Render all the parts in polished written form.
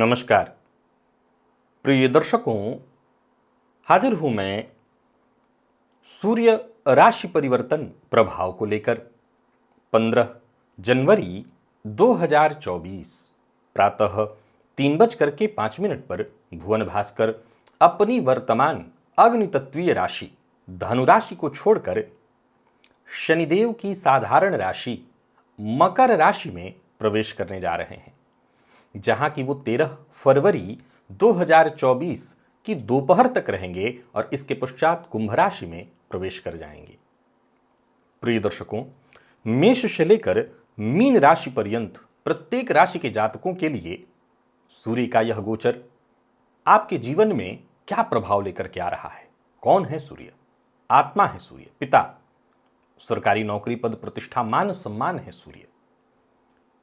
नमस्कार प्रिय दर्शकों, हाजिर हूं मैं सूर्य राशि परिवर्तन प्रभाव को लेकर। 15 जनवरी 2024 प्रातः 3:05 पर भुवन भास्कर अपनी वर्तमान अग्नितत्वीय राशि धनु राशि को छोड़कर शनिदेव की साधारण राशि मकर राशि में प्रवेश करने जा रहे हैं, जहां की वो 13 फरवरी 2024 की दोपहर तक रहेंगे और इसके पश्चात कुंभ राशि में प्रवेश कर जाएंगे। प्रिय दर्शकों, मेष से लेकर मीन राशि पर्यंत प्रत्येक राशि के जातकों के लिए सूर्य का यह गोचर आपके जीवन में क्या प्रभाव लेकर के आ रहा है। कौन है सूर्य? आत्मा है सूर्य, पिता, सरकारी नौकरी, पद, प्रतिष्ठा, मान सम्मान है सूर्य।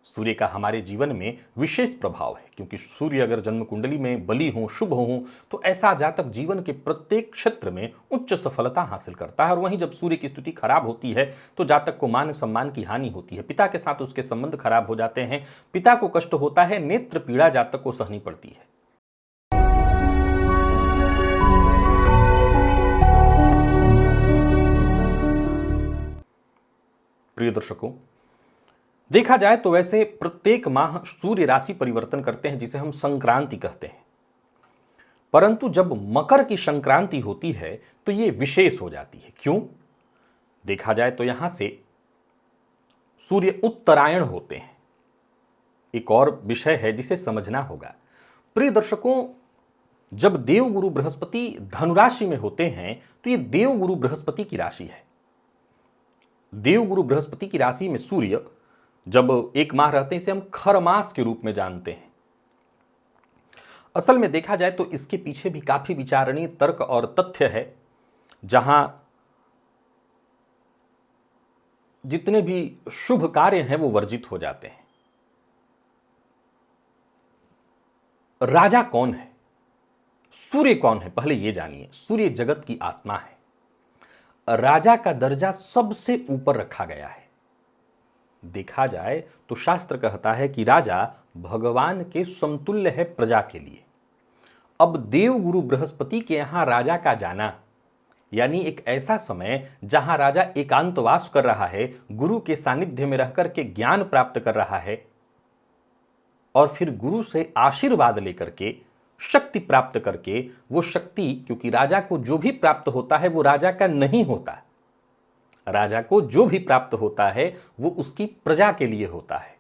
सूर्य का हमारे जीवन में विशेष प्रभाव है, क्योंकि सूर्य अगर जन्म कुंडली में बली हो, शुभ हो, तो ऐसा जातक जीवन के प्रत्येक क्षेत्र में उच्च सफलता हासिल करता है। और वहीं जब सूर्य की स्थिति खराब होती है तो जातक को मान सम्मान की हानि होती है, पिता के साथ उसके संबंध खराब हो जाते हैं, पिता को कष्ट होता है, नेत्र पीड़ा जातक को सहनी पड़ती है। प्रिय दर्शकों, देखा जाए तो वैसे प्रत्येक माह सूर्य राशि परिवर्तन करते हैं, जिसे हम संक्रांति कहते हैं। परंतु जब मकर की संक्रांति होती है तो यह विशेष हो जाती है। क्यों? देखा जाए तो यहां से सूर्य उत्तरायण होते हैं। एक और विषय है जिसे समझना होगा। प्रिय दर्शकों, जब देवगुरु बृहस्पति धनुराशि में होते हैं तो यह देवगुरु बृहस्पति की राशि है। देवगुरु बृहस्पति की राशि में सूर्य जब एक माह रहते हैं, इसे हम खर मास के रूप में जानते हैं। असल में देखा जाए तो इसके पीछे भी काफी विचारणीय तर्क और तथ्य है, जहां जितने भी शुभ कार्य हैं वो वर्जित हो जाते हैं। राजा कौन है? सूर्य कौन है? पहले ये जानिए। सूर्य जगत की आत्मा है। राजा का दर्जा सबसे ऊपर रखा गया है। देखा जाए तो शास्त्र कहता है कि राजा भगवान के समतुल्य है प्रजा के लिए। अब देवगुरु बृहस्पति के यहां राजा का जाना, यानी एक ऐसा समय जहां राजा एकांतवास कर रहा है, गुरु के सानिध्य में रहकर के ज्ञान प्राप्त कर रहा है और फिर गुरु से आशीर्वाद लेकर के शक्ति प्राप्त करके, वो शक्ति, क्योंकि राजा को जो भी प्राप्त होता है वो राजा का नहीं होता, राजा को जो भी प्राप्त होता है वो उसकी प्रजा के लिए होता है।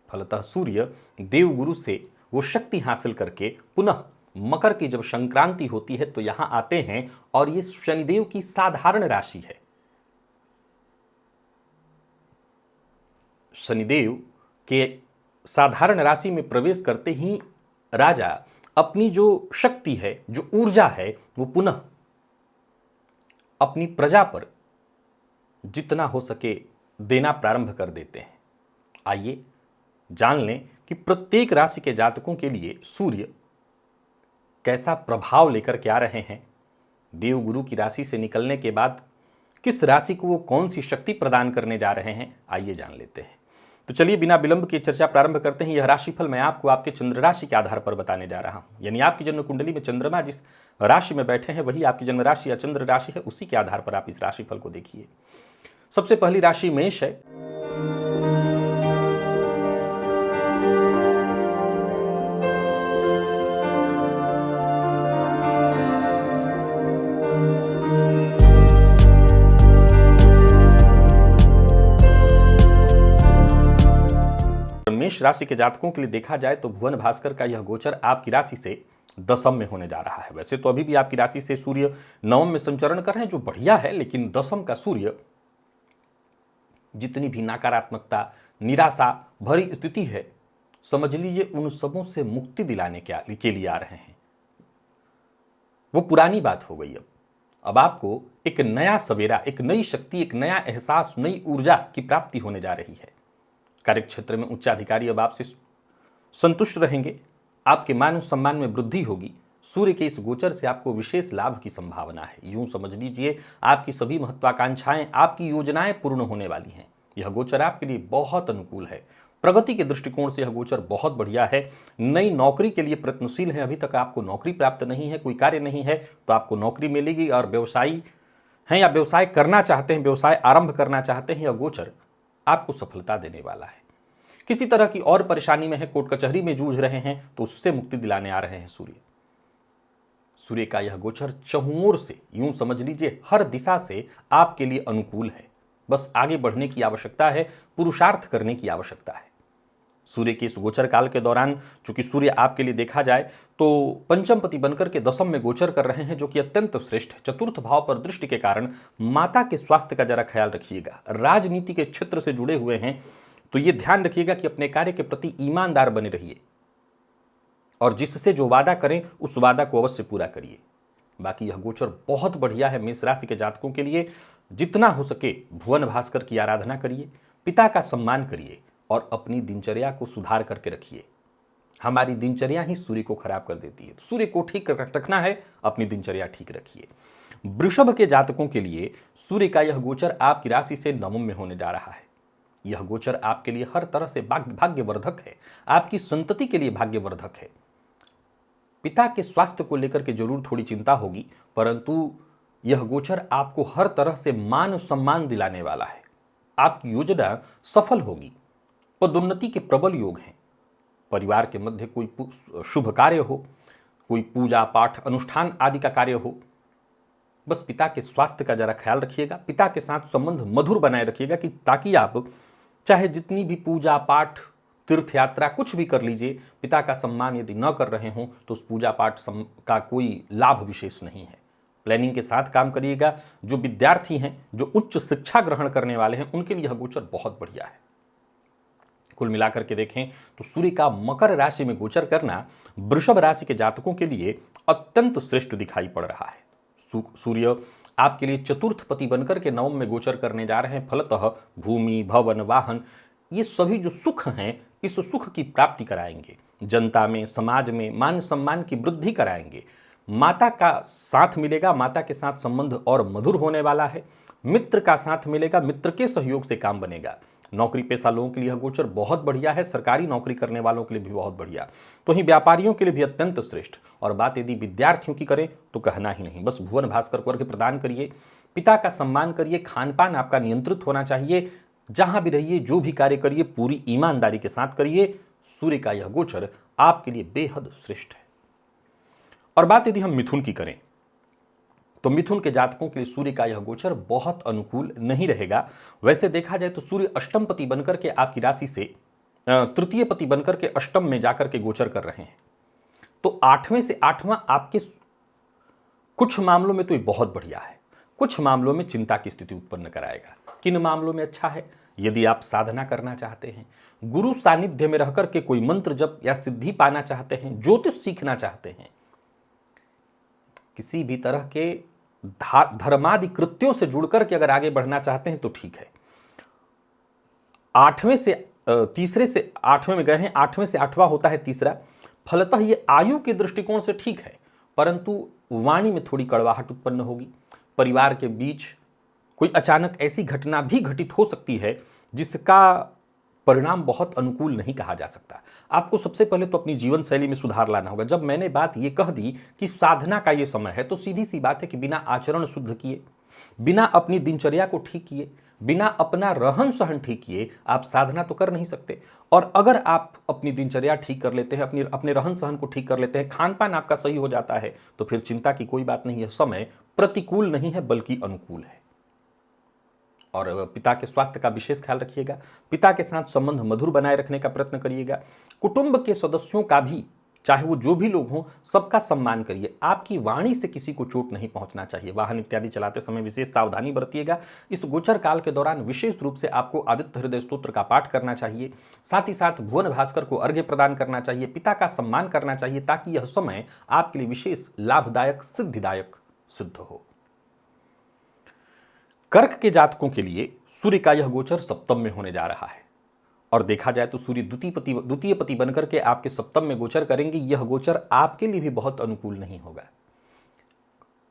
फलतः सूर्य देवगुरु से वो शक्ति हासिल करके पुनः मकर की जब संक्रांति होती है तो यहां आते हैं, और ये शनिदेव की साधारण राशि है। शनिदेव के साधारण राशि में प्रवेश करते ही राजा अपनी जो शक्ति है, जो ऊर्जा है, वो पुनः अपनी प्रजा पर जितना हो सके देना प्रारंभ कर देते हैं। आइए जान लें कि प्रत्येक राशि के जातकों के लिए सूर्य कैसा प्रभाव लेकर के आ रहे हैं। देवगुरु की राशि से निकलने के बाद किस राशि को वो कौन सी शक्ति प्रदान करने जा रहे हैं, आइए जान लेते हैं। तो चलिए बिना विलंब की चर्चा प्रारंभ करते हैं। यह राशिफल मैं आपको आपके चंद्र राशि के आधार पर बताने जा रहा हूं, यानी आपकी जन्म कुंडली में चंद्रमा जिस राशि में बैठे हैं वही आपकी जन्म राशि या चंद्र राशि है, उसी के आधार पर आप इस राशिफल को देखिए। सबसे पहली राशि मेष है। मेष राशि के जातकों के लिए देखा जाए तो भुवन भास्कर का यह गोचर आपकी राशि से दशम में होने जा रहा है। वैसे तो अभी भी आपकी राशि से सूर्य नवम में संचरण कर रहे हैं, जो बढ़िया है, लेकिन दशम का सूर्य जितनी भी नकारात्मकता, निराशा भरी स्थिति है, समझ लीजिए उन सबों से मुक्ति दिलाने के लिए आ रहे हैं। वो पुरानी बात हो गई। अब आपको एक नया सवेरा, एक नई शक्ति, एक नया एहसास, नई ऊर्जा की प्राप्ति होने जा रही है। कार्य क्षेत्र में उच्चाधिकारी अब आपसे संतुष्ट रहेंगे, आपके मान सम्मान में वृद्धि होगी। सूर्य के इस गोचर से आपको विशेष लाभ की संभावना है। यूं समझ लीजिए आपकी सभी महत्वाकांक्षाएं, आपकी योजनाएं पूर्ण होने वाली हैं। यह गोचर आपके लिए बहुत अनुकूल है। प्रगति के दृष्टिकोण से यह गोचर बहुत बढ़िया है। नई नौकरी के लिए प्रयत्नशील है, अभी तक आपको नौकरी प्राप्त नहीं है, कोई कार्य नहीं है तो आपको नौकरी मिलेगी। और व्यवसायी हैं या व्यवसाय करना चाहते हैं, व्यवसाय आरंभ करना चाहते हैं, यह गोचर आपको सफलता देने वाला है। किसी तरह की और परेशानी में है, कोर्ट कचहरी में जूझ रहे हैं तो उससे मुक्ति दिलाने आ रहे हैं सूर्य। सूर्य का यह गोचर चहुओर से, यूं समझ लीजिए हर दिशा से आपके लिए अनुकूल है। बस आगे बढ़ने की आवश्यकता है, पुरुषार्थ करने की आवश्यकता है। सूर्य के इस गोचर काल के दौरान चूंकि सूर्य आपके लिए देखा जाए तो पंचमपति बनकर के दशम में गोचर कर रहे हैं, जो कि अत्यंत श्रेष्ठ। चतुर्थ भाव पर दृष्टि के कारण माता के स्वास्थ्य का जरा ख्याल रखिएगा। राजनीति के क्षेत्र से जुड़े हुए हैं तो यह ध्यान रखिएगा कि अपने कार्य के प्रति ईमानदार बने रहिए और जिससे जो वादा करें उस वादा को अवश्य पूरा करिए। बाकी यह गोचर बहुत बढ़िया है मेष राशि के जातकों के लिए। जितना हो सके भुवन भास्कर की आराधना करिए, पिता का सम्मान करिए और अपनी दिनचर्या को सुधार करके रखिए। हमारी दिनचर्या ही सूर्य को खराब कर देती है। सूर्य को ठीक रखना है, अपनी दिनचर्या ठीक रखिए। वृषभ के जातकों के लिए सूर्य का यह गोचर आपकी राशि से नवम में होने जा रहा है। यह गोचर आपके लिए हर तरह से भाग्यवर्धक है, आपकी संतति के लिए भाग्यवर्धक है। पिता के स्वास्थ्य को लेकर के जरूर थोड़ी चिंता होगी, परंतु यह गोचर आपको हर तरह से मान सम्मान दिलाने वाला है। आपकी योजना सफल होगी। पदोन्नति के प्रबल योग हैं। परिवार के मध्य कोई शुभ कार्य हो, कोई पूजा पाठ अनुष्ठान आदि का कार्य हो, बस पिता के स्वास्थ्य का जरा ख्याल रखिएगा। पिता के साथ संबंध मधुर बनाए रखिएगा कि ताकि आप चाहे जितनी भी पूजा पाठ तीर्थ यात्रा कुछ भी कर लीजिए, पिता का सम्मान यदि न कर रहे हों तो उस पूजा पाठ का कोई लाभ विशेष नहीं है। प्लानिंग के साथ काम करिएगा। जो विद्यार्थी हैं, जो उच्च शिक्षा ग्रहण करने वाले हैं, उनके लिए यह गोचर बहुत बढ़िया है। कुल मिलाकर के देखें तो सूर्य का मकर राशि में गोचर करना वृषभ राशि के जातकों के लिए अत्यंत श्रेष्ठ दिखाई पड़ रहा है। सूर्य आपके लिए चतुर्थ पति बनकर के नवम में गोचर करने जा रहे हैं। फलतः भूमि, भवन, वाहन, ये सभी जो सुख हैं, इस सुख की प्राप्ति कराएंगे। जनता में, समाज में मान सम्मान की वृद्धि कराएंगे। माता का साथ मिलेगा, माता के साथ संबंध और मधुर होने वाला है। मित्र का साथ मिलेगा, मित्र के सहयोग से काम बनेगा। नौकरी पेशा लोगों के लिए यह गोचर बहुत बढ़िया है। सरकारी नौकरी करने वालों के लिए भी बहुत बढ़िया, तो ही व्यापारियों के लिए भी अत्यंत श्रेष्ठ। और बात यदि विद्यार्थियों की करें तो कहना ही नहीं। बस भुवन भास्कर को अर्घ्य प्रदान करिए, पिता का सम्मान करिए, खान पान आपका नियंत्रित होना चाहिए। जहां भी रहिए, जो भी कार्य करिए, पूरी ईमानदारी के साथ करिए। सूर्य का यह गोचर आपके लिए बेहद श्रेष्ठ है। और बात यदि हम मिथुन की करें तो मिथुन के जातकों के लिए सूर्य का यह गोचर बहुत अनुकूल नहीं रहेगा। वैसे देखा जाए तो सूर्य अष्टम पति बनकर के आपकी राशि से तृतीय पति बनकर के अष्टम में जाकर के गोचर कर रहे हैं, तो आठवें से आठवां आपके कुछ मामलों में तो ये बहुत बढ़िया है, कुछ मामलों में चिंता की स्थिति उत्पन्न कराएगा। किन मामलों में अच्छा है? यदि आप साधना करना चाहते हैं, गुरु सानिध्य में रहकर के कोई मंत्र जप या सिद्धि पाना चाहते हैं, ज्योतिष सीखना चाहते हैं, किसी भी तरह के धर्मादि कृत्यों से जुड़कर के अगर आगे बढ़ना चाहते हैं तो ठीक है। आठवें से तीसरे से आठवें में गए हैं, आठवें से आठवां होता है तीसरा। फलतः ये आयु के दृष्टिकोण से ठीक है, परंतु वाणी में थोड़ी कड़वाहट उत्पन्न होगी। परिवार के बीच कोई अचानक ऐसी घटना भी घटित हो सकती है जिसका परिणाम बहुत अनुकूल नहीं कहा जा सकता। आपको सबसे पहले तो अपनी जीवन शैली में सुधार लाना होगा। जब मैंने बात ये कह दी कि साधना का ये समय है, तो सीधी सी बात है कि बिना आचरण शुद्ध किए, बिना अपनी दिनचर्या को ठीक किए, बिना अपना रहन सहन ठीक किए आप साधना तो कर नहीं सकते। और अगर आप अपनी दिनचर्या ठीक कर लेते हैं, अपने रहन सहन को ठीक कर लेते हैं, खान पान आपका सही हो जाता है, तो फिर चिंता की कोई बात नहीं है। समय प्रतिकूल नहीं है बल्कि अनुकूल है। और पिता के स्वास्थ्य का विशेष ख्याल रखिएगा। पिता के साथ संबंध मधुर बनाए रखने का प्रयत्न करिएगा। कुटुंब के सदस्यों का भी, चाहे वो जो भी लोग हों, सबका सम्मान करिए। आपकी वाणी से किसी को चोट नहीं पहुंचना चाहिए। वाहन इत्यादि चलाते समय विशेष सावधानी बरतिएगा। इस गोचर काल के दौरान विशेष रूप से आपको आदित्य हृदय स्तोत्र का पाठ करना चाहिए। साथ ही साथ भुवन भास्कर को अर्घ्य प्रदान करना चाहिए, पिता का सम्मान करना चाहिए, ताकि यह समय आपके लिए विशेष लाभदायक सिद्धिदायक सिद्ध हो। कर्क के जातकों के लिए सूर्य का यह गोचर सप्तम में होने जा रहा है। और देखा जाए तो सूर्य द्वितीय पति बनकर के आपके सप्तम में गोचर करेंगे। यह गोचर आपके लिए भी बहुत अनुकूल नहीं होगा।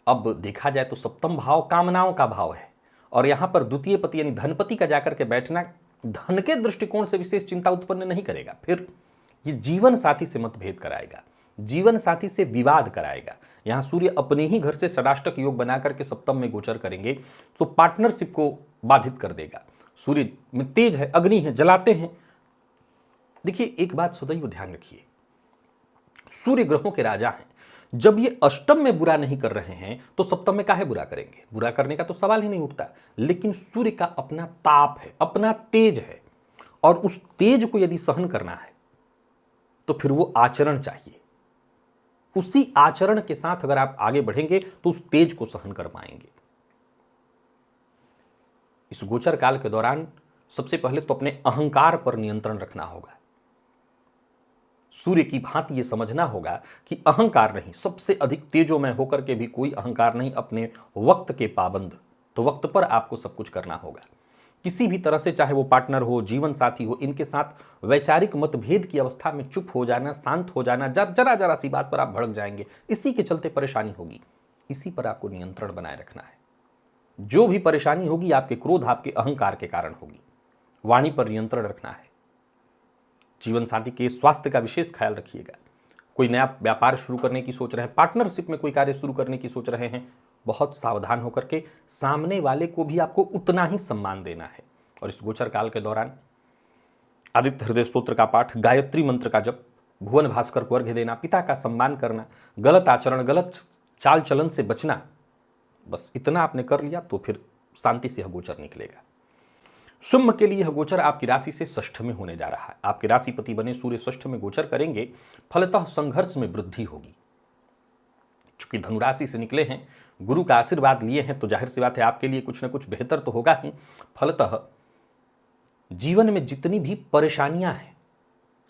अब देखा जाए तो सप्तम भाव कामनाओं का भाव है, और यहां पर द्वितीय पति यानी धनपति का जाकर के बैठना धन के दृष्टिकोण से विशेष चिंता उत्पन्न नहीं करेगा। फिर ये जीवन साथी से मतभेद कराएगा, जीवन साथी से विवाद कराएगा। यहां सूर्य अपने ही घर से षडाष्टक योग बना करके सप्तम में गोचर करेंगे तो पार्टनरशिप को बाधित कर देगा। सूर्य में तेज है, अग्नि है, जलाते हैं। देखिए एक बात सदैव ध्यान रखिए, सूर्य ग्रहों के राजा हैं। जब ये अष्टम में बुरा नहीं कर रहे हैं तो सप्तम में काहे बुरा करेंगे? बुरा करने का तो सवाल ही नहीं उठता। लेकिन सूर्य का अपना ताप है, अपना तेज है, और उस तेज को यदि सहन करना है तो फिर वो आचरण चाहिए। उसी आचरण के साथ अगर आप आगे बढ़ेंगे तो उस तेज को सहन कर पाएंगे। इस गोचर काल के दौरान सबसे पहले तो अपने अहंकार पर नियंत्रण रखना होगा। सूर्य की भांति यह समझना होगा कि अहंकार नहीं, सबसे अधिक तेजोमय होकर के भी कोई अहंकार नहीं, अपने वक्त के पाबंद। तो वक्त पर आपको सब कुछ करना होगा। किसी भी तरह से, चाहे वो पार्टनर हो, जीवन साथी हो, इनके साथ वैचारिक मतभेद की अवस्था में चुप हो जाना, शांत हो जाना, जरा जरा सी बात पर आप भड़क जाएंगे, इसी के चलते परेशानी होगी। इसी पर आपको नियंत्रण बनाए रखना है। जो भी परेशानी होगी आपके क्रोध, आपके अहंकार के कारण होगी। वाणी पर नियंत्रण रखना है। जीवन साथी के स्वास्थ्य का विशेष ख्याल रखिएगा। कोई नया व्यापार शुरू करने की सोच रहे हैं, पार्टनरशिप में कोई कार्य शुरू करने की सोच रहे हैं, बहुत सावधान होकर के सामने वाले को भी आपको उतना ही सम्मान देना है। और इस गोचर काल के दौरान आदित्य हृदय स्तोत्र का पाठ, गायत्री मंत्र का जप, भुवन भास्कर को अर्घ्य देना, पिता का सम्मान करना, गलत आचरण, गलत चाल चलन से बचना, बस इतना आपने कर लिया तो फिर शांति से यह गोचर निकलेगा। सिंह के लिए यह गोचर आपकी राशि से षष्ठ में होने जा रहा है। आपके राशिपति बने सूर्य षष्ठ में गोचर करेंगे, फलतः संघर्ष में वृद्धि होगी। चूंकि धनुराशि से निकले हैं, गुरु का आशीर्वाद लिए हैं, तो जाहिर सी बात है आपके लिए कुछ ना कुछ बेहतर तो होगा ही। फलतः जीवन में जितनी भी परेशानियां हैं,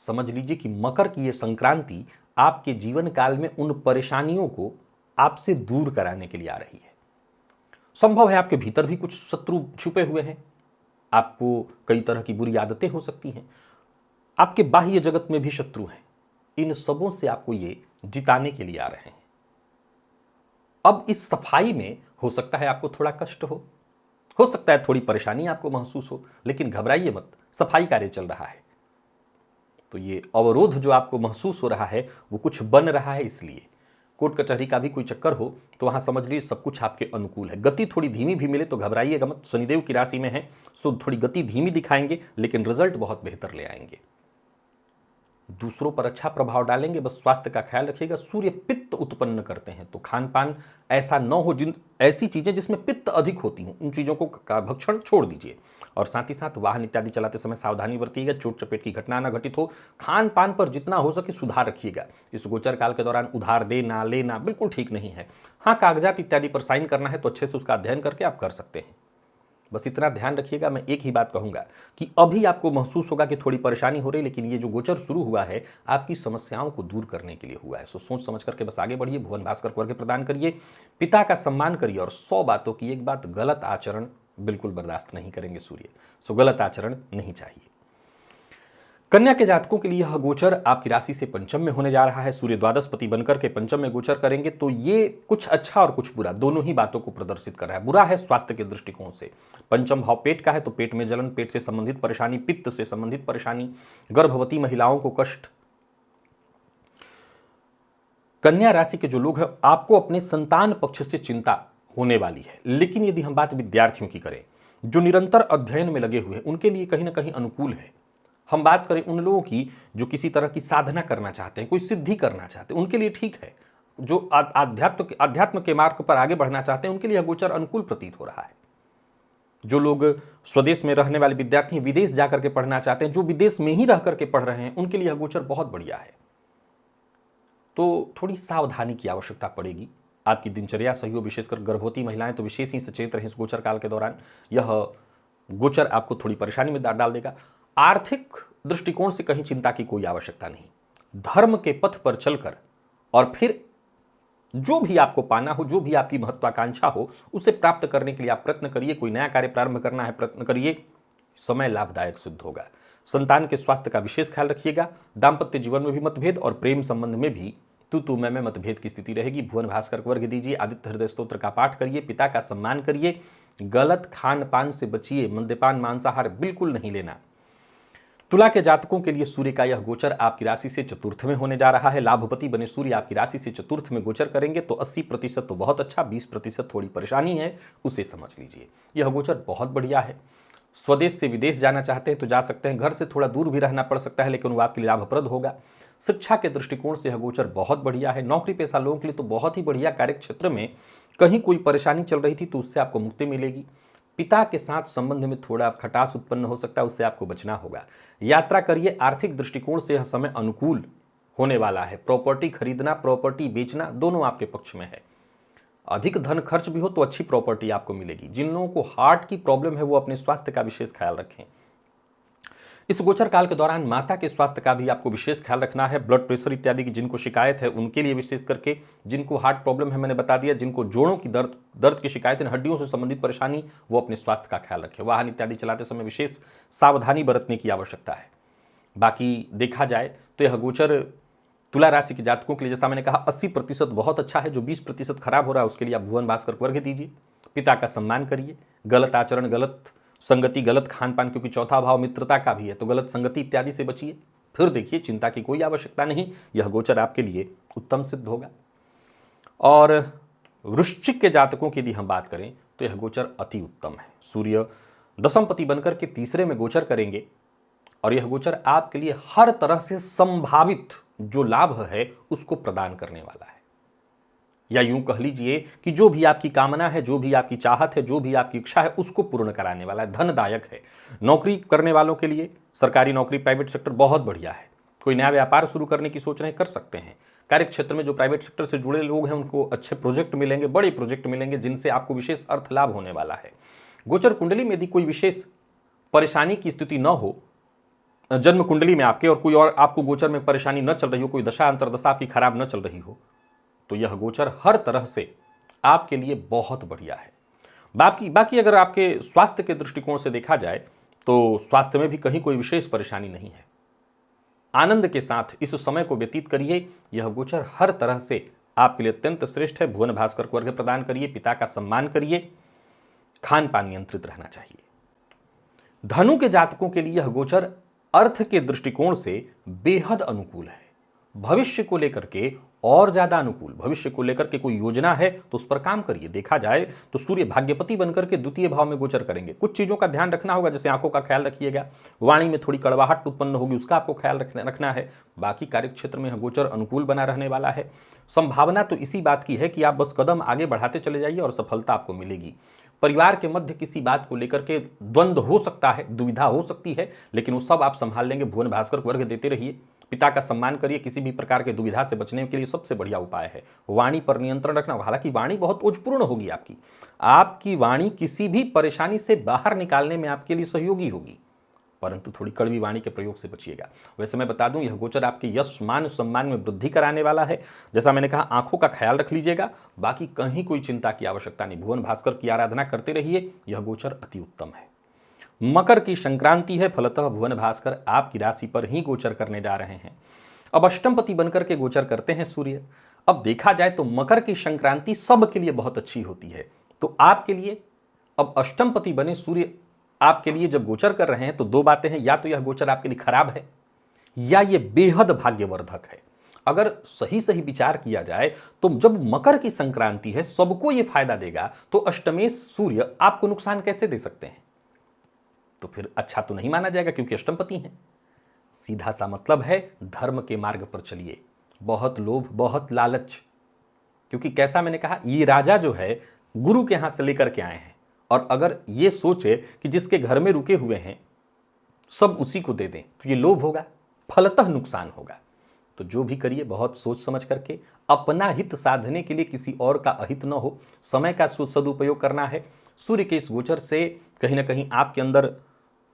समझ लीजिए कि मकर की यह संक्रांति आपके जीवन काल में उन परेशानियों को आपसे दूर कराने के लिए आ रही है। संभव है आपके भीतर भी कुछ शत्रु छुपे हुए हैं, आपको कई तरह की बुरी आदतें हो सकती हैं, आपके बाह्य जगत में भी शत्रु हैं। इन सबों से आपको ये जिताने के लिए आ रहे हैं। अब इस सफाई में हो सकता है आपको थोड़ा कष्ट हो सकता है थोड़ी परेशानी आपको महसूस हो, लेकिन घबराइए मत, सफाई कार्य चल रहा है। तो ये अवरोध जो आपको महसूस हो रहा है वो कुछ बन रहा है, इसलिए कोर्ट कचहरी का भी कोई चक्कर हो तो वहां समझ लीजिए सब कुछ आपके अनुकूल है। गति थोड़ी धीमी भी मिले तो घबराइएगा मत, शनिदेव की राशि में है, सो थोड़ी गति धीमी दिखाएंगे लेकिन रिजल्ट बहुत बेहतर ले आएंगे। दूसरों पर अच्छा प्रभाव डालेंगे, बस स्वास्थ्य का ख्याल रखिएगा। सूर्य पित्त उत्पन्न करते हैं, तो खान पान ऐसा न हो, जिन ऐसी चीजें जिसमें पित्त अधिक होती हूं उन चीजों का भक्षण छोड़ दीजिए। और साथ ही साथ वाहन इत्यादि चलाते समय सावधानी बरतिएगा, चोट चपेट की घटना ना घटित हो। खान पान पर जितना हो सके सुधार रखिएगा। इस गोचर काल के दौरान उधार देना लेना बिल्कुल ठीक नहीं है। हाँ, कागजात इत्यादि पर साइन करना है तो अच्छे से उसका अध्ययन करके आप कर सकते हैं। बस इतना ध्यान रखिएगा। मैं एक ही बात कहूंगा कि अभी आपको महसूस होगा कि थोड़ी परेशानी हो रही है, लेकिन ये जो गोचर शुरू हुआ है आपकी समस्याओं को दूर करने के लिए हुआ है। सो सोच समझ करके बस आगे बढ़िए, भुवन भास्कर को अर्घ्य प्रदान करिए, पिता का सम्मान करिए, और 100 बातों की एक बात, गलत आचरण बिल्कुल बर्दाश्त नहीं करेंगे सूर्य। सो गलत आचरण नहीं चाहिए। कन्या के जातकों के लिए यह गोचर आपकी राशि से पंचम में होने जा रहा है। सूर्य द्वादशपति बनकर के पंचम में गोचर करेंगे तो ये कुछ अच्छा और कुछ बुरा दोनों ही बातों को प्रदर्शित कर रहा है। बुरा है स्वास्थ्य के दृष्टिकोण से, पंचम भाव पेट का है तो पेट में जलन, पेट से संबंधित परेशानी, पित्त से संबंधित परेशानी, गर्भवती महिलाओं को कष्ट। कन्या राशि के जो लोग हैं आपको अपने संतान पक्ष से चिंता होने वाली है। लेकिन यदि हम बात विद्यार्थियों की करें जो निरंतर अध्ययन में लगे हुए हैं, उनके लिए कहीं ना कहीं अनुकूल है। हम बात करें उन लोगों की जो किसी तरह की साधना करना चाहते हैं, कोई सिद्धि करना चाहते हैं, उनके लिए ठीक है। जो आध्यात्म के मार्ग पर आगे बढ़ना चाहते हैं उनके लिए गोचर अनुकूल प्रतीत हो रहा है। जो लोग स्वदेश में रहने वाले विद्यार्थी हैं, विदेश जाकर के पढ़ना चाहते हैं, जो विदेश में ही रह करके पढ़ रहे हैं, उनके लिए गोचर बहुत बढ़िया है। तो थोड़ी सावधानी की आवश्यकता पड़ेगी। आपकी दिनचर्या सही हो, विशेषकर गर्भवती महिलाएं तो विशेष ही सचेत रहें इस गोचर काल के दौरान। यह गोचर आपको थोड़ी परेशानी में डाल देगा। आर्थिक दृष्टिकोण से कहीं चिंता की कोई आवश्यकता नहीं। धर्म के पथ पर चलकर और फिर जो भी आपको पाना हो, जो भी आपकी महत्वाकांक्षा हो, उसे प्राप्त करने के लिए आप प्रयत्न करिए। कोई नया कार्य प्रारंभ करना है, प्रयत्न करिए, समय लाभदायक सिद्ध होगा। संतान के स्वास्थ्य का विशेष ख्याल रखिएगा। दाम्पत्य जीवन में भी मतभेद और प्रेम संबंध में भी तू मैं मतभेद की स्थिति रहेगी। भुवन भास्कर को वर्ग दीजिए। आदित्य हृदय स्तोत्र का पाठ करिए। पिता का सम्मान करिए। गलत खान पान से बचिए। मद्यपान मांसाहार बिल्कुल नहीं लेना। तुला के जातकों के लिए सूर्य का यह गोचर आपकी राशि से चतुर्थ में होने जा रहा है। लाभपति बने सूर्य आपकी राशि से चतुर्थ में गोचर करेंगे तो 80% तो बहुत अच्छा, 20% थोड़ी परेशानी है, उसे समझ लीजिए। यह गोचर बहुत बढ़िया है। स्वदेश से विदेश जाना चाहते हैं तो जा सकते हैं। घर से थोड़ा दूर भी रहना पड़ सकता है, लेकिन वो आपके लिए लाभप्रद होगा। शिक्षा के दृष्टिकोण से यह गोचर बहुत बढ़िया है। नौकरी पेशा लोगों के लिए तो बहुत ही बढ़िया। कार्य क्षेत्र में कहीं कोई परेशानी चल रही थी तो उससे आपको मुक्ति मिलेगी। पिता के साथ संबंध में थोड़ा खटास उत्पन्न हो सकता है, उससे आपको बचना होगा। यात्रा करिए। आर्थिक दृष्टिकोण से यह समय अनुकूल होने वाला है। प्रॉपर्टी खरीदना, प्रॉपर्टी बेचना दोनों आपके पक्ष में है। अधिक धन खर्च भी हो तो अच्छी प्रॉपर्टी आपको मिलेगी। जिन लोगों को हार्ट की प्रॉब्लम है वो अपने स्वास्थ्य का विशेष ख्याल रखें। इस गोचर काल के दौरान माता के स्वास्थ्य का भी आपको विशेष ख्याल रखना है। ब्लड प्रेशर इत्यादि की जिनको शिकायत है उनके लिए विशेष करके, जिनको हार्ट प्रॉब्लम है मैंने बता दिया, जिनको जोड़ों की दर्द की शिकायत है, हड्डियों से संबंधित परेशानी, वो अपने स्वास्थ्य का ख्याल रखें। वाहन इत्यादि चलाते समय विशेष सावधानी बरतने की आवश्यकता है। बाकी देखा जाए तो यह गोचर तुला राशि के जातकों के लिए जैसा मैंने कहा 80% बहुत अच्छा है। जो 20% खराब हो रहा है उसके लिए आप भुवन भास्कर को अर्घ्य दीजिए। पिता का सम्मान करिए। गलत आचरण, गलत संगति, गलत खान पान, क्योंकि चौथा भाव मित्रता का भी है, तो गलत संगति इत्यादि से बचिए। फिर देखिए, चिंता की कोई आवश्यकता नहीं, यह गोचर आपके लिए उत्तम सिद्ध होगा। और वृश्चिक के जातकों की यदि हम बात करें तो यह गोचर अति उत्तम है। सूर्य दशमपति बनकर के तीसरे में गोचर करेंगे और यह गोचर आपके लिए हर तरह से संभावित जो लाभ है उसको प्रदान करने वाला है। या यूं कह लीजिए कि जो भी आपकी कामना है, जो भी आपकी चाहत है, जो भी आपकी इच्छा है, उसको पूर्ण कराने वाला है। धनदायक है। नौकरी करने वालों के लिए सरकारी नौकरी, प्राइवेट सेक्टर बहुत बढ़िया है। कोई नया व्यापार शुरू करने की सोच रहे हैं, कर सकते हैं। कार्य क्षेत्र में जो प्राइवेट सेक्टर से जुड़े लोग हैं उनको अच्छे प्रोजेक्ट मिलेंगे, बड़े प्रोजेक्ट मिलेंगे, जिनसे आपको विशेष अर्थ लाभ होने वाला है। गोचर कुंडली में यदि कोई विशेष परेशानी की स्थिति न हो, जन्म कुंडली में आपके, और कोई और आपको गोचर में परेशानी न चल रही हो, कोई दशा अंतरदशा आपकी खराब न चल रही हो, तो यह गोचर हर तरह से आपके लिए बहुत बढ़िया है। बाकी अगर आपके स्वास्थ्य के दृष्टिकोण से देखा जाए तो स्वास्थ्य में भी कहीं कोई विशेष परेशानी नहीं है। आनंद के साथ इस समय को व्यतीत करिए। यह गोचर हर तरह से आपके लिए अत्यंत श्रेष्ठ है। भुवन भास्कर को अर्घ्य प्रदान करिए। पिता का सम्मान करिए। खान पान नियंत्रित रहना चाहिए। धनु के जातकों के लिए यह गोचर अर्थ के दृष्टिकोण से बेहद अनुकूल है। भविष्य को लेकर के और ज्यादा अनुकूल। भविष्य को लेकर के कोई योजना है तो उस पर काम करिए। देखा जाए तो सूर्य भाग्यपति बनकर के द्वितीय भाव में गोचर करेंगे। कुछ चीजों का ध्यान रखना होगा, जैसे आंखों का ख्याल रखिएगा, वाणी में थोड़ी कड़वाहट उत्पन्न होगी, उसका आपको ख्याल रखना है। बाकी कार्य क्षेत्र में गोचर अनुकूल बना रहने वाला है। संभावना तो इसी बात की है कि आप बस कदम आगे बढ़ाते चले जाइए और सफलता आपको मिलेगी। परिवार के मध्य किसी बात को लेकर के द्वंद्व हो सकता है, दुविधा हो सकती है, लेकिन वो सब आप संभाल लेंगे। भुवन भास्कर को अर्घ्य देते रहिए। पिता का सम्मान करिए। किसी भी प्रकार के दुविधा से बचने के लिए सबसे बढ़िया उपाय है वाणी पर नियंत्रण रखना। हालांकि वाणी बहुत ओजपूर्ण होगी आपकी वाणी किसी भी परेशानी से बाहर निकालने में आपके लिए सहयोगी होगी, परंतु थोड़ी कड़वी वाणी के प्रयोग से बचिएगा। वैसे मैं बता दूं, यह गोचर आपके यश मान सम्मान में वृद्धि कराने वाला है। जैसा मैंने कहा, आंखों का ख्याल रख लीजिएगा। बाकी कहीं कोई चिंता की आवश्यकता नहीं। भुवन भास्कर की आराधना करते रहिए। यह गोचर अति उत्तम है। मकर की संक्रांति है। फलतः भुवन भास्कर आपकी राशि पर ही गोचर करने जा रहे हैं। अब अष्टमपति बनकर के गोचर करते हैं सूर्य। अब देखा जाए तो मकर की संक्रांति सबके लिए बहुत अच्छी होती है। तो आपके लिए अब अष्टमपति बने सूर्य आपके लिए जब गोचर कर रहे हैं तो दो बातें हैं, या तो यह गोचर आपके लिए खराब है या ये बेहद भाग्यवर्धक है। अगर सही सही विचार किया जाए तो जब मकर की संक्रांति है, सबको यह फायदा देगा, तो अष्टमेश सूर्य आपको नुकसान कैसे दे सकते हैं? तो फिर अच्छा तो नहीं माना जाएगा, क्योंकि अष्टमपति हैं। सीधा सा मतलब है धर्म के मार्ग पर चलिए। बहुत लोभ, बहुत लालच, क्योंकि कैसा मैंने कहा, ये राजा जो है गुरु के यहां से लेकर के आए हैं, और अगर ये सोचे कि जिसके घर में रुके हुए हैं सब उसी को दे दें तो ये लोभ होगा, फलतः नुकसान होगा। तो जो भी करिए बहुत सोच समझ करके, अपना हित साधने के लिए किसी और का अहित न हो, समय का सदुपयोग करना है। सूर्य के इस गोचर से कहीं ना कहीं आपके अंदर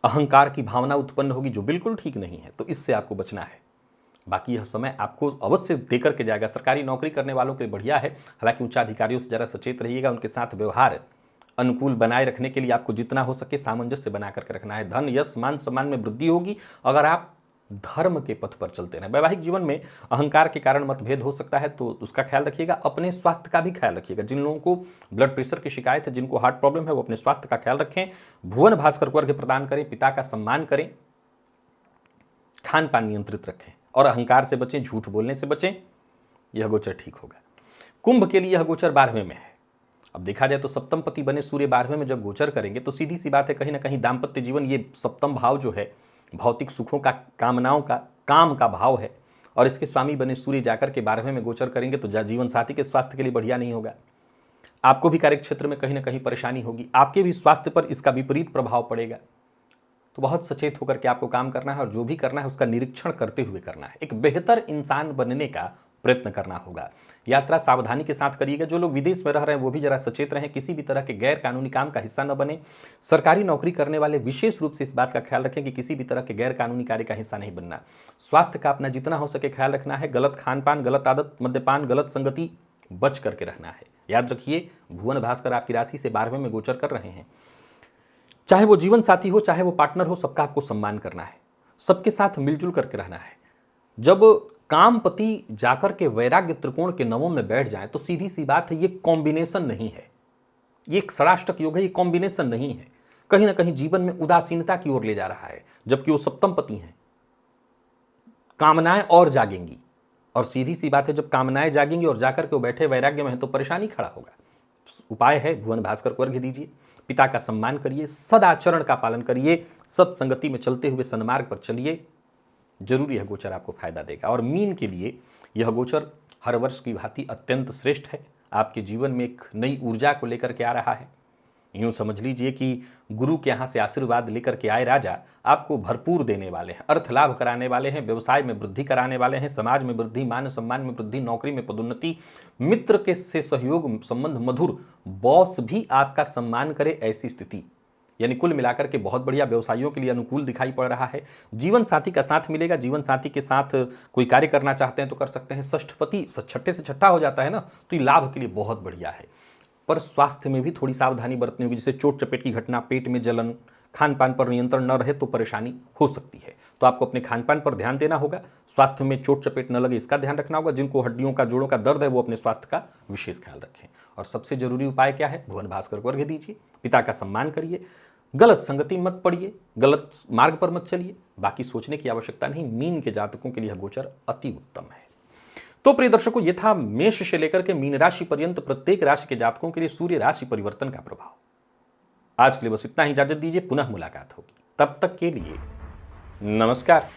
अहंकार की भावना उत्पन्न होगी, जो बिल्कुल ठीक नहीं है, तो इससे आपको बचना है। बाकी यह समय आपको अवश्य देकर के जाएगा। सरकारी नौकरी करने वालों के लिए बढ़िया है। हालांकि उच्चाधिकारियों से जरा सचेत रहिएगा, उनके साथ व्यवहार अनुकूल बनाए रखने के लिए आपको जितना हो सके सामंजस्य बना करके रखना है। धन, यश, मान सम्मान में वृद्धि होगी। अगर आप धर्म के पथ पर चलते रहें। वैवाहिक जीवन में अहंकार के कारण मतभेद हो सकता है, तो उसका ख्याल रखिएगा। अपने स्वास्थ्य का भी ख्याल रखिएगा। जिन लोगों को ब्लड प्रेशर की शिकायत है, जिनको हार्ट प्रॉब्लम है, वो अपने स्वास्थ्य का ख्याल रखें। भुवन भास्कर को अर्घ्य प्रदान करें, पिता का सम्मान करें, खान पान नियंत्रित रखें और अहंकार से बचें, झूठ बोलने से बचें। यह गोचर ठीक होगा। कुंभ के लिए यह गोचर 12वें में है। अब देखा जाए तो सप्तम पति बने सूर्य 12वें में जब गोचर करेंगे तो सीधी सी बात है, कहीं ना कहीं दाम्पत्य जीवन, ये सप्तम भाव जो है भौतिक सुखों का, कामनाओं का, काम का भाव है, और इसके स्वामी बने सूर्य जाकर के 12वें में गोचर करेंगे तो जीवन साथी के स्वास्थ्य के लिए बढ़िया नहीं होगा। आपको भी कार्य क्षेत्र में कहीं ना कहीं परेशानी होगी, आपके भी स्वास्थ्य पर इसका विपरीत प्रभाव पड़ेगा। तो बहुत सचेत होकर के आपको काम करना है और जो भी करना है उसका निरीक्षण करते हुए करना है। एक बेहतर इंसान बनने का प्रयत्न करना होगा। यात्रा सावधानी के साथ करिएगा। जो लोग विदेश में रह रहे हैं वो भी जरा सचेत रहें, किसी भी तरह के गैर कानूनी काम का हिस्सा न बने। सरकारी नौकरी करने वाले विशेष रूप से इस बात का ख्याल रखें कि किसी भी तरह के गैर कानूनी कार्य का हिस्सा नहीं बनना। स्वास्थ्य का अपना जितना हो सके ख्याल रखना है। गलत खान पान, गलत आदत, मद्यपान, गलत संगति बच करके रहना है। याद रखिए, भुवन भास्कर आपकी राशि से 12वें में गोचर कर रहे हैं। चाहे वो जीवन साथी हो, चाहे वो पार्टनर हो, सबका आपको सम्मान करना है, सबके साथ मिलजुल करके रहना है। जब कामपति जाकर के वैराग्य त्रिकोण के नवों में बैठ जाए तो सीधी सी बात है, ये कॉम्बिनेशन नहीं है, ये एक षडाष्टक योग है, ये कॉम्बिनेशन नहीं है। कहीं ना कहीं जीवन में उदासीनता की ओर ले जा रहा है, जबकि वो सप्तम पति हैं। कामनाएं और जागेंगी, और सीधी सी बात है, जब कामनाएं जागेंगी और जाकर के वो बैठे वैराग्य में है तो परेशानी खड़ा होगा। उपाय है, भुवन भास्कर को अर्घ्य दीजिए, पिता का सम्मान करिए, सदाचरण का पालन करिए, सत्संगति में चलते हुए सन्मार्ग पर चलिए। जरूर यह गोचर आपको फायदा देगा। और मीन के लिए यह गोचर हर वर्ष की भांति अत्यंत श्रेष्ठ है। आपके जीवन में एक नई ऊर्जा को लेकर के आ रहा है। यूं समझ लीजिए कि गुरु के यहाँ से आशीर्वाद लेकर के आए राजा आपको भरपूर देने वाले हैं, अर्थ लाभ कराने वाले हैं, व्यवसाय में वृद्धि कराने वाले हैं, समाज में वृद्धि, मान सम्मान में वृद्धि, नौकरी में पदोन्नति, मित्र के से सहयोग संबंध मधुर, बॉस भी आपका सम्मान करे, ऐसी स्थिति। यानी कुल मिलाकर के बहुत बढ़िया, व्यवसायियों के लिए अनुकूल दिखाई पड़ रहा है। जीवन साथी का साथ मिलेगा। जीवन साथी के साथ कोई कार्य करना चाहते हैं तो कर सकते हैं। षष्ठपति छठे से छठा हो जाता है ना, तो ये लाभ के लिए बहुत बढ़िया है। पर स्वास्थ्य में भी थोड़ी सावधानी बरतनी होगी, जैसे चोट चपेट की घटना, पेट में जलन, खान पान पर नियंत्रण न रहे तो परेशानी हो सकती है। तो आपको अपने खान पान पर ध्यान देना होगा। स्वास्थ्य में चोट चपेट न लगे इसका ध्यान रखना होगा। जिनको हड्डियों का, जोड़ों का दर्द है वो अपने स्वास्थ्य का विशेष ख्याल रखें। और सबसे जरूरी उपाय क्या है, भुवन भास्कर को अर्घ्य दीजिए, पिता का सम्मान करिए, गलत संगति मत पड़िए, गलत मार्ग पर मत चलिए। बाकी सोचने की आवश्यकता नहीं। मीन के जातकों के लिए यह गोचर अति उत्तम है। तो प्रिय दर्शकों, ये था मेष से लेकर के मीन राशि पर्यंत प्रत्येक राशि के जातकों के लिए सूर्य राशि परिवर्तन का प्रभाव। आज के लिए बस इतना ही। इजाजत दीजिए, पुनः मुलाकात होगी। तब तक के लिए नमस्कार।